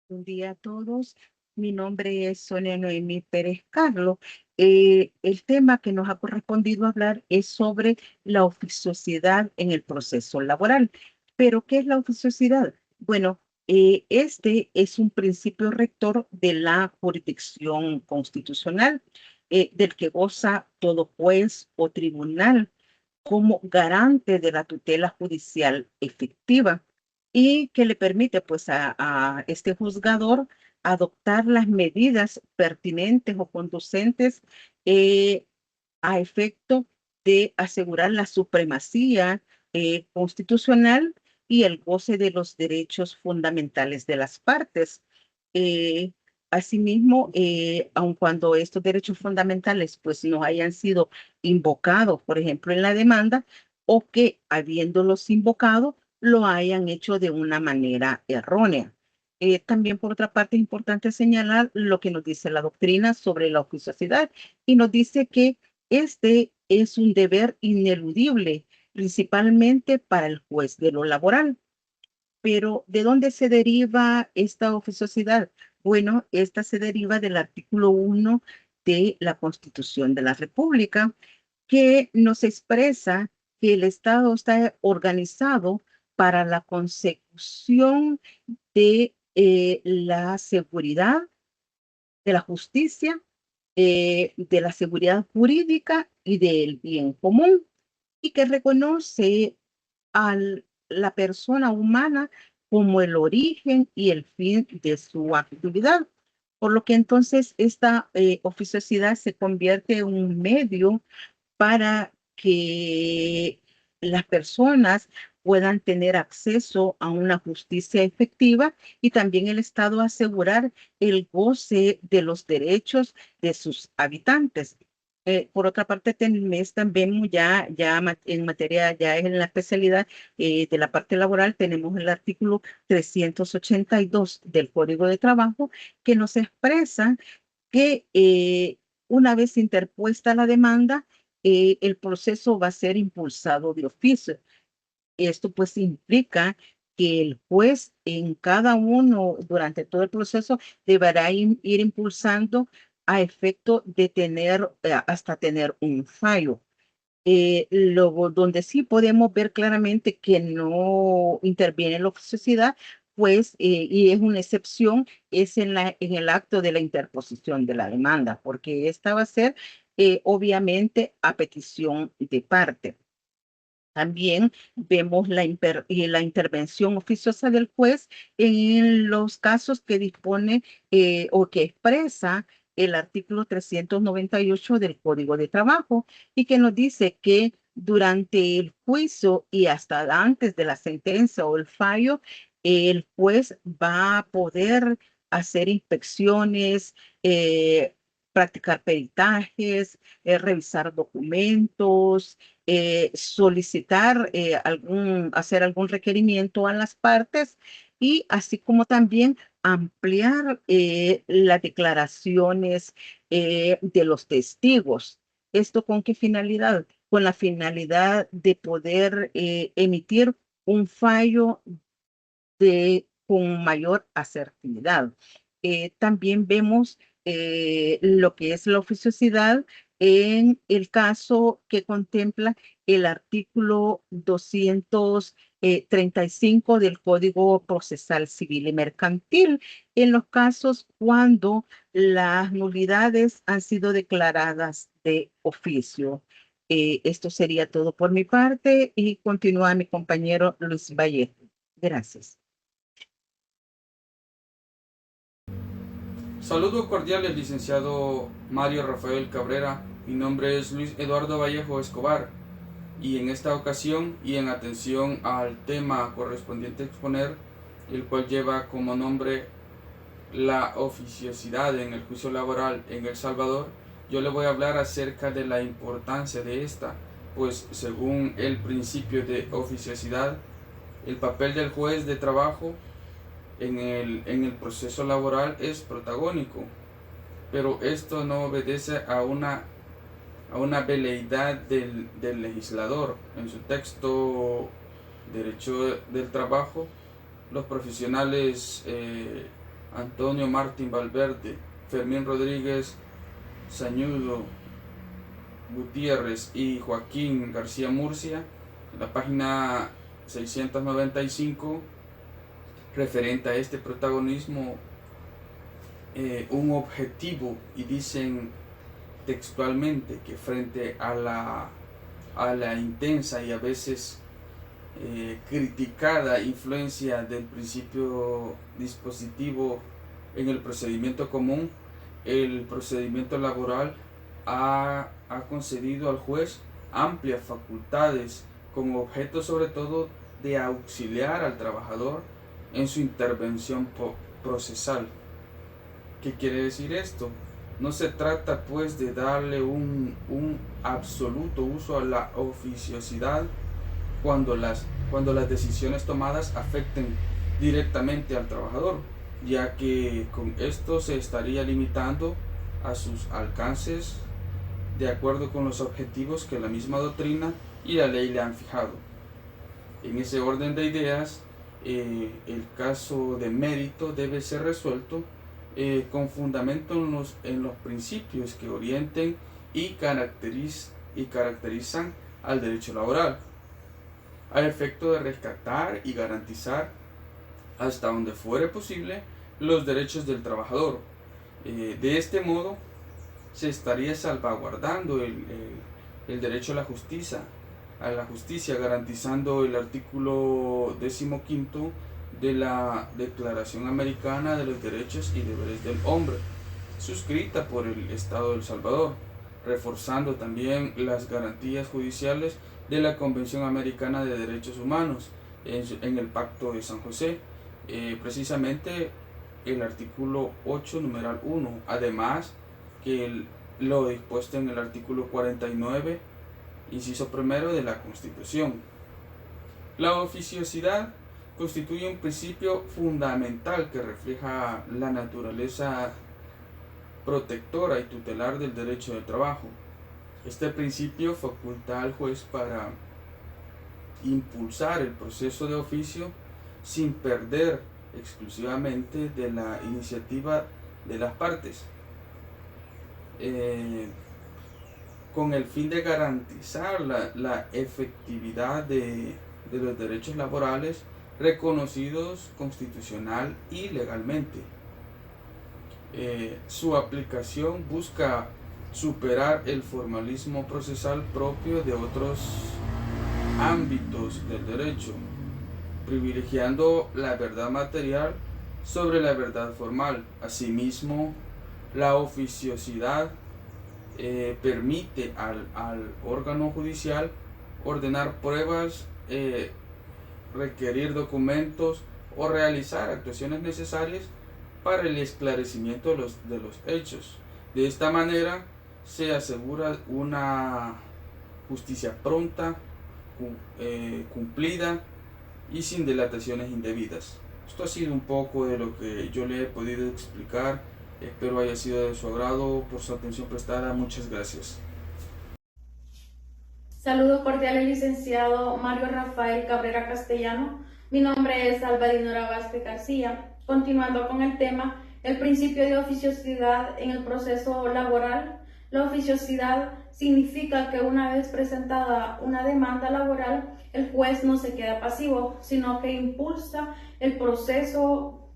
Buen día a todos. Mi nombre es Sonia Noemí Pérez Carlos. El tema que nos ha correspondido hablar es sobre la oficiosidad en el proceso laboral. ¿Pero qué es la oficiosidad? Bueno, este es un principio rector de la jurisdicción constitucional, del que goza todo juez o tribunal como garante de la tutela judicial efectiva y que le permite pues a este juzgador adoptar las medidas pertinentes o conducentes eh, a efecto de asegurar la supremacía constitucional y el goce de los derechos fundamentales de las partes. Eh, Asimismo, aun cuando estos derechos fundamentales pues no hayan sido invocados, por ejemplo, en la demanda, o que habiéndolos invocado, lo hayan hecho de una manera errónea. También, por otra parte, es importante señalar lo que nos dice la doctrina sobre la oficiosidad y nos dice que este es un deber ineludible, principalmente para el juez de lo laboral. Pero, ¿de dónde se deriva esta oficiosidad? Bueno, esta se deriva del artículo 1 de la Constitución de la República, que nos expresa que el Estado está organizado para la consecución de la seguridad, de la justicia, de la seguridad jurídica y del bien común, y que reconoce a la persona humana como el origen y el fin de su actividad. Por lo que entonces esta oficiosidad se convierte en un medio para que las personas puedan tener acceso a una justicia efectiva y también el Estado asegurar el goce de los derechos de sus habitantes. Por otra parte, también en materia, ya en la especialidad de la parte laboral, tenemos el artículo 382 del Código de Trabajo que nos expresa que una vez interpuesta la demanda, el proceso va a ser impulsado de oficio. Esto pues implica que el juez en cada uno, durante todo el proceso, deberá ir impulsando a efecto de tener, hasta tener un fallo. Luego, donde sí podemos ver claramente que no interviene la oficiosidad, pues, y es una excepción, es en el acto de la interposición de la demanda, porque esta va a ser, obviamente, a petición de parte. También vemos la intervención oficiosa del juez en los casos que dispone o que expresa el artículo 398 del Código de Trabajo y que nos dice que durante el juicio y hasta antes de la sentencia o el fallo, el juez va a poder hacer inspecciones, practicar peritajes, revisar documentos, solicitar hacer algún requerimiento a las partes y así como también ampliar las declaraciones de los testigos. ¿Esto con qué finalidad? Con la finalidad de poder emitir un fallo con mayor asertividad. También vemos lo que es la oficiosidad en el caso que contempla el artículo 235 del Código Procesal Civil y Mercantil, en los casos cuando las nulidades han sido declaradas de oficio. Esto sería todo por mi parte y continúa mi compañero Luis Vallejo. Gracias. Saludos cordiales, licenciado Mario Rafael Cabrera. Mi nombre es Luis Eduardo Vallejo Escobar y en esta ocasión y en atención al tema correspondiente a exponer, el cual lleva como nombre la oficiosidad en el juicio laboral en El Salvador, yo le voy a hablar acerca de la importancia de esta, pues según el principio de oficiosidad, el papel del juez de trabajo en el proceso laboral es protagónico, pero esto no obedece a una veleidad del legislador. En su texto Derecho del Trabajo, los profesionales Antonio Martín Valverde, Fermín Rodríguez Sañudo Gutiérrez y Joaquín García Murcia, en la página 695, referente a este protagonismo, un objetivo, y dicen textualmente que frente a la intensa y a veces criticada influencia del principio dispositivo en el procedimiento común, el procedimiento laboral ha concedido al juez amplias facultades con objeto sobre todo de auxiliar al trabajador en su intervención procesal. ¿Qué quiere decir esto? No se trata pues de darle un absoluto uso a la oficiosidad cuando las decisiones tomadas afecten directamente al trabajador, ya que con esto se estaría limitando a sus alcances de acuerdo con los objetivos que la misma doctrina y la ley le han fijado. En ese orden de ideas, el caso de mérito debe ser resuelto con fundamento en los principios que orienten y caracterizan al derecho laboral, a efecto de rescatar y garantizar hasta donde fuere posible los derechos del trabajador. De este modo se estaría salvaguardando el derecho a la justicia, garantizando el artículo 15 de la Declaración Americana de los Derechos y Deberes del Hombre, suscrita por el Estado de El Salvador, reforzando también las garantías judiciales de la Convención Americana de Derechos Humanos en el Pacto de San José, precisamente el artículo 8, numeral 1, además que lo dispuesto en el artículo 49, inciso primero de la Constitución. La oficiosidad constituye un principio fundamental que refleja la naturaleza protectora y tutelar del derecho del trabajo. Este principio faculta al juez para impulsar el proceso de oficio sin perder exclusivamente de la iniciativa de las partes, con el fin de garantizar la efectividad de los derechos laborales reconocidos constitucional y legalmente. Su aplicación busca superar el formalismo procesal propio de otros ámbitos del derecho, privilegiando la verdad material sobre la verdad formal. Asimismo, la oficiosidad permite al órgano judicial ordenar pruebas, requerir documentos o realizar actuaciones necesarias para el esclarecimiento de los hechos. De esta manera se asegura una justicia pronta, cumplida y sin dilataciones indebidas. Esto ha sido un poco de lo que yo le he podido explicar. Espero haya sido de su agrado. Por su atención prestada, muchas gracias. Saludo cordial al licenciado Mario Rafael Cabrera Castellano. Mi nombre es Alba Dinora Vázquez García. Continuando con el tema, el principio de oficiosidad en el proceso laboral. La oficiosidad significa que una vez presentada una demanda laboral, el juez no se queda pasivo, sino que impulsa el proceso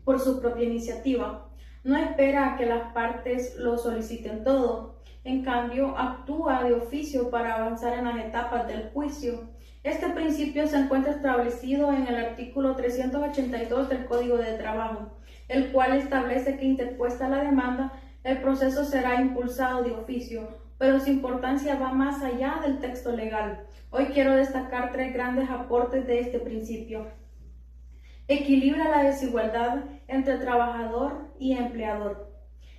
por su propia iniciativa. No espera a que las partes lo soliciten todo. En cambio, actúa de oficio para avanzar en las etapas del juicio. Este principio se encuentra establecido en el artículo 382 del Código de Trabajo, el cual establece que interpuesta la demanda, el proceso será impulsado de oficio, pero su importancia va más allá del texto legal. Hoy quiero destacar 3 grandes aportes de este principio. Equilibra la desigualdad entre trabajador y empleador.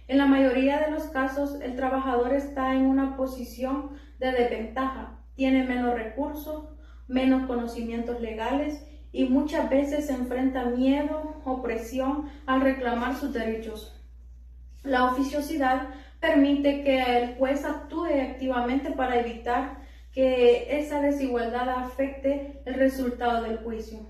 En la mayoría de los casos, el trabajador está en una posición de desventaja, tiene menos recursos, menos conocimientos legales y muchas veces se enfrenta miedo o presión al reclamar sus derechos. La oficiosidad permite que el juez actúe activamente para evitar que esa desigualdad afecte el resultado del juicio.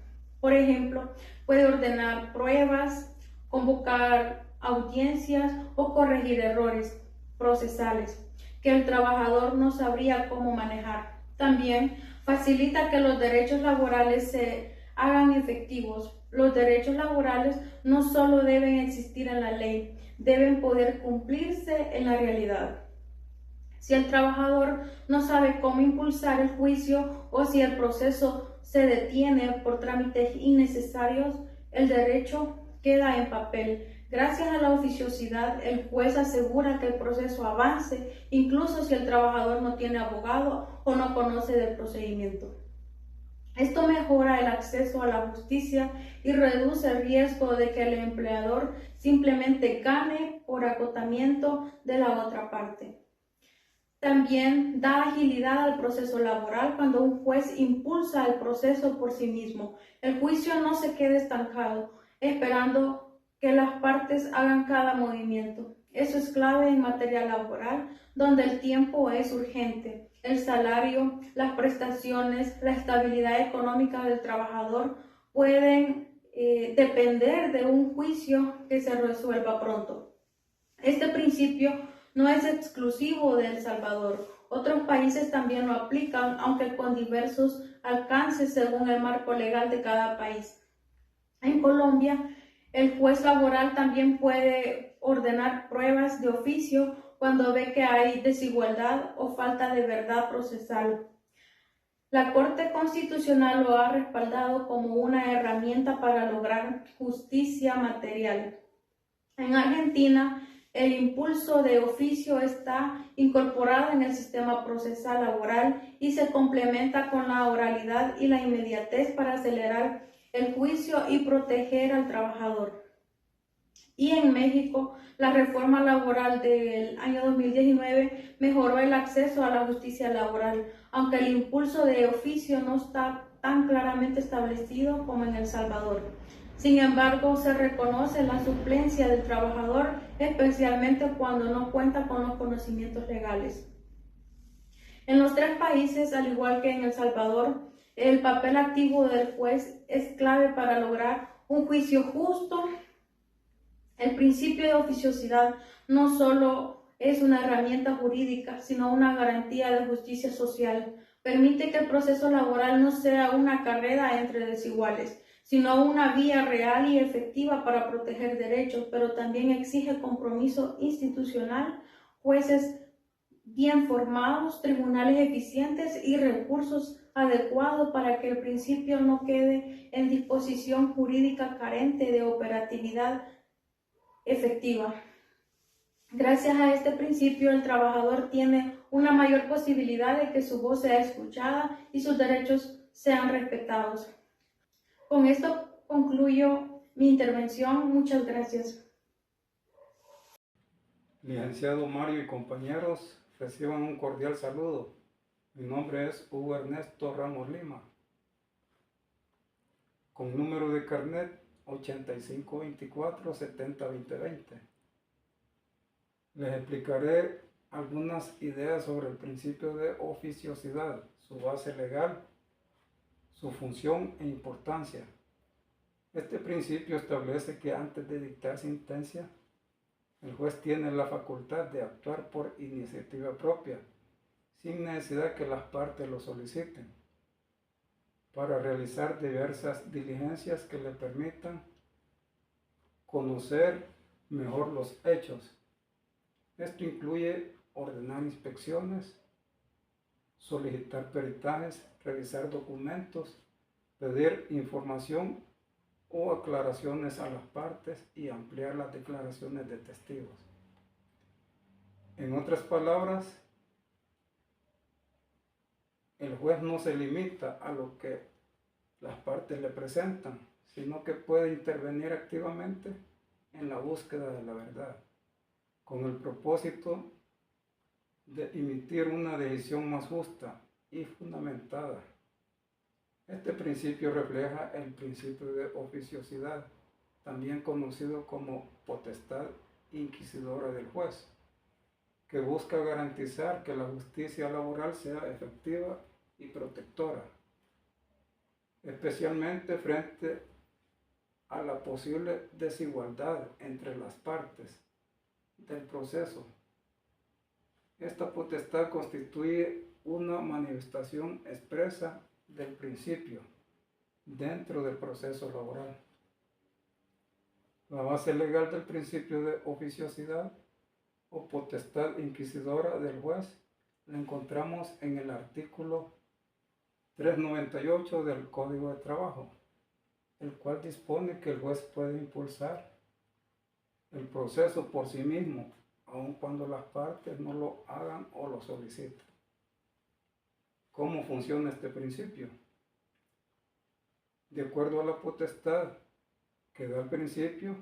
Por ejemplo, puede ordenar pruebas, convocar audiencias o corregir errores procesales que el trabajador no sabría cómo manejar. También facilita que los derechos laborales se hagan efectivos. Los derechos laborales no solo deben existir en la ley, deben poder cumplirse en la realidad. Si el trabajador no sabe cómo impulsar el juicio o si el proceso se detiene por trámites innecesarios, el derecho queda en papel. Gracias a la oficiosidad, el juez asegura que el proceso avance, incluso si el trabajador no tiene abogado o no conoce del procedimiento. Esto mejora el acceso a la justicia y reduce el riesgo de que el empleador simplemente gane por acotamiento de la otra parte. También da agilidad al proceso laboral cuando un juez impulsa el proceso por sí mismo. El juicio no se queda estancado, esperando que las partes hagan cada movimiento. Eso es clave en materia laboral, donde el tiempo es urgente. El salario, las prestaciones, la estabilidad económica del trabajador pueden depender de un juicio que se resuelva pronto. Este principio no es exclusivo de El Salvador. Otros países también lo aplican, aunque con diversos alcances según el marco legal de cada país. En Colombia, el juez laboral también puede ordenar pruebas de oficio cuando ve que hay desigualdad o falta de verdad procesal. La Corte Constitucional lo ha respaldado como una herramienta para lograr justicia material. En Argentina, el impulso de oficio está incorporado en el sistema procesal laboral y se complementa con la oralidad y la inmediatez para acelerar el juicio y proteger al trabajador. Y en México, la reforma laboral del año 2019 mejoró el acceso a la justicia laboral, aunque el impulso de oficio no está tan claramente establecido como en El Salvador. Sin embargo, se reconoce la suplencia del trabajador, especialmente cuando no cuenta con los conocimientos legales. En los tres países, al igual que en El Salvador, el papel activo del juez es clave para lograr un juicio justo. El principio de oficiosidad no solo es una herramienta jurídica, sino una garantía de justicia social. Permite que el proceso laboral no sea una carrera entre desiguales, sino una vía real y efectiva para proteger derechos, pero también exige compromiso institucional, jueces bien formados, tribunales eficientes y recursos adecuados para que el principio no quede en disposición jurídica carente de operatividad efectiva. Gracias a este principio, el trabajador tiene una mayor posibilidad de que su voz sea escuchada y sus derechos sean respetados. Con esto concluyo mi intervención. Muchas gracias. Licenciado Mario y compañeros, reciban un cordial saludo. Mi nombre es Hugo Ernesto Ramos Lima, con número de carnet 8524-70-2020. Les explicaré algunas ideas sobre el principio de oficiosidad, su base legal, su función e importancia. Este principio establece que antes de dictar sentencia, el juez tiene la facultad de actuar por iniciativa propia, sin necesidad que las partes lo soliciten, para realizar diversas diligencias que le permitan conocer mejor los hechos. Esto incluye ordenar inspecciones, solicitar peritajes, revisar documentos, pedir información o aclaraciones a las partes y ampliar las declaraciones de testigos. En otras palabras, el juez no se limita a lo que las partes le presentan, sino que puede intervenir activamente en la búsqueda de la verdad, con el propósito de emitir una decisión más justa y fundamentada. Este principio refleja el principio de oficiosidad, también conocido como potestad inquisidora del juez, que busca garantizar que la justicia laboral sea efectiva y protectora, especialmente frente a la posible desigualdad entre las partes del proceso. Esta potestad constituye una manifestación expresa del principio dentro del proceso laboral. La base legal del principio de oficiosidad o potestad inquisidora del juez la encontramos en el artículo 398 del Código de Trabajo, el cual dispone que el juez puede impulsar el proceso por sí mismo, aun cuando las partes no lo hagan o lo soliciten. ¿Cómo funciona este principio? De acuerdo a la potestad que da el principio,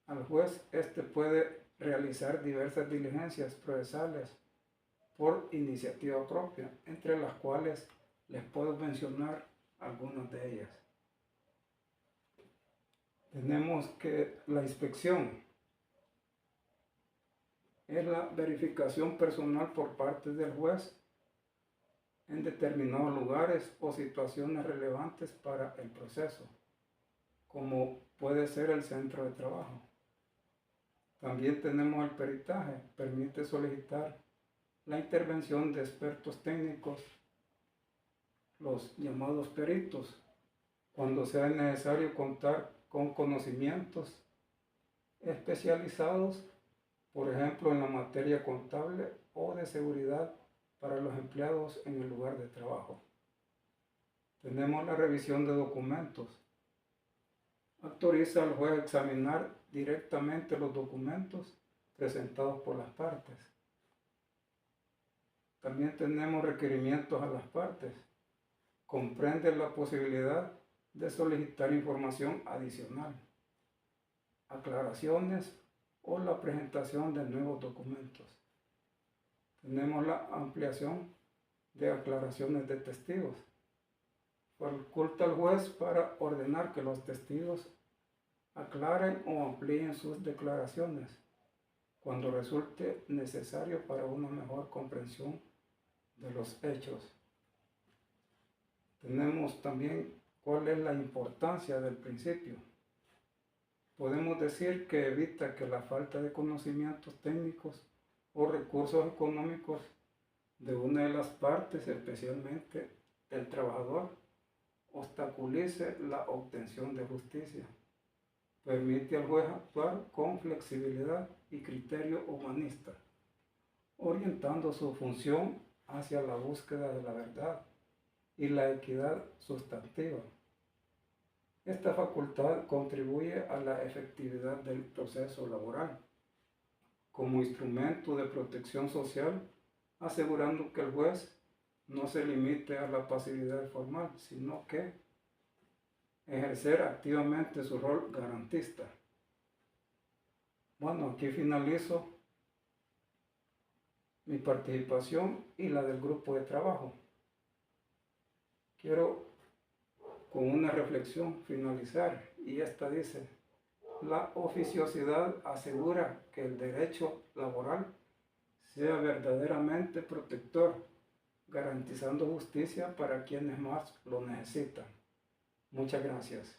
al juez éste puede realizar diversas diligencias procesales por iniciativa propia, entre las cuales les puedo mencionar algunas de ellas. Tenemos que la inspección es la verificación personal por parte del juez en determinados lugares o situaciones relevantes para el proceso, como puede ser el centro de trabajo. También tenemos el peritaje, permite solicitar la intervención de expertos técnicos, los llamados peritos, cuando sea necesario contar con conocimientos especializados, por ejemplo en la materia contable o de seguridad para los empleados en el lugar de trabajo. Tenemos la revisión de documentos. Autoriza al juez a examinar directamente los documentos presentados por las partes. También tenemos requerimientos a las partes. Comprende la posibilidad de solicitar información adicional, aclaraciones o la presentación de nuevos documentos. Tenemos la ampliación de aclaraciones de testigos. Faculta al juez para ordenar que los testigos aclaren o amplíen sus declaraciones cuando resulte necesario para una mejor comprensión de los hechos. Tenemos también cuál es la importancia del principio. Podemos decir que evita que la falta de conocimientos técnicos o recursos económicos de una de las partes, especialmente del trabajador, obstaculice la obtención de justicia. Permite al juez actuar con flexibilidad y criterio humanista, orientando su función hacia la búsqueda de la verdad y la equidad sustantiva. Esta facultad contribuye a la efectividad del proceso laboral como instrumento de protección social, asegurando que el juez no se limite a la pasividad formal, sino que ejercer activamente su rol garantista. Bueno, aquí finalizo mi participación y la del grupo de trabajo. Quiero con una reflexión finalizar, y esta dice: la oficiosidad asegura que el derecho laboral sea verdaderamente protector, garantizando justicia para quienes más lo necesitan. Muchas gracias.